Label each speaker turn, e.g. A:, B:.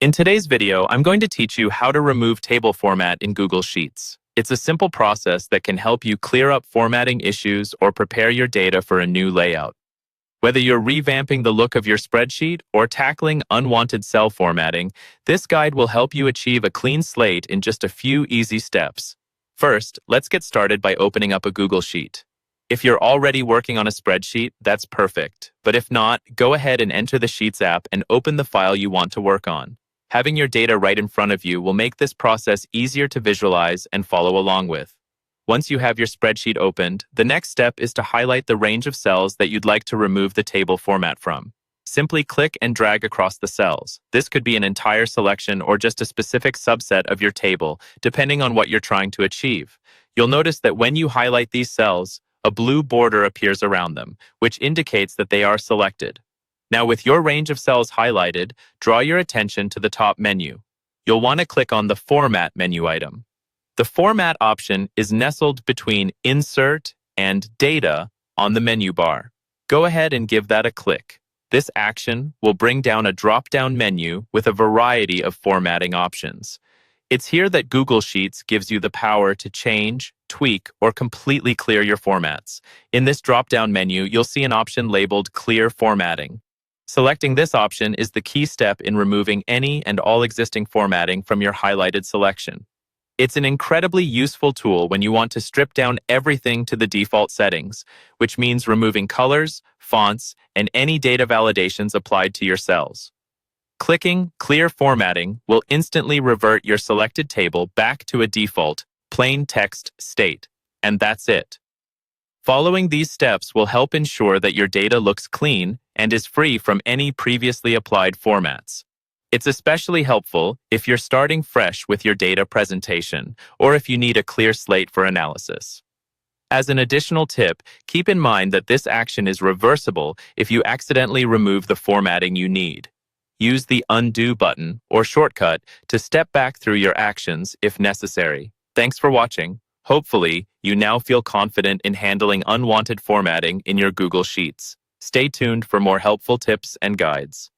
A: In today's video, I'm going to teach you how to remove table format in Google Sheets. It's a simple process that can help you clear up formatting issues or prepare your data for a new layout. Whether you're revamping the look of your spreadsheet or tackling unwanted cell formatting, this guide will help you achieve a clean slate in just a few easy steps. First, let's get started by opening up a Google Sheet. If you're already working on a spreadsheet, that's perfect. But if not, go ahead and enter the Sheets app and open the file you want to work on. Having your data right in front of you will make this process easier to visualize and follow along with. Once you have your spreadsheet opened, the next step is to highlight the range of cells that you'd like to remove the table format from. Simply click and drag across the cells. This could be an entire selection or just a specific subset of your table, depending on what you're trying to achieve. You'll notice that when you highlight these cells, a blue border appears around them, which indicates that they are selected. Now, with your range of cells highlighted, draw your attention to the top menu. You'll want to click on the Format menu item. The Format option is nestled between Insert and Data on the menu bar. Go ahead and give that a click. This action will bring down a drop-down menu with a variety of formatting options. It's here that Google Sheets gives you the power to change, tweak, or completely clear your formats. In this drop-down menu, you'll see an option labeled Clear Formatting. Selecting this option is the key step in removing any and all existing formatting from your highlighted selection. It's an incredibly useful tool when you want to strip down everything to the default settings, which means removing colors, fonts, and any data validations applied to your cells. Clicking Clear Formatting will instantly revert your selected table back to a default, plain text state, and that's it. Following these steps will help ensure that your data looks clean and is free from any previously applied formats. It's especially helpful if you're starting fresh with your data presentation or if you need a clear slate for analysis. As an additional tip, keep in mind that this action is reversible if you accidentally remove the formatting you need. Use the Undo button or shortcut to step back through your actions if necessary. Thanks for watching. Hopefully, you now feel confident in handling unwanted formatting in your Google Sheets. Stay tuned for more helpful tips and guides.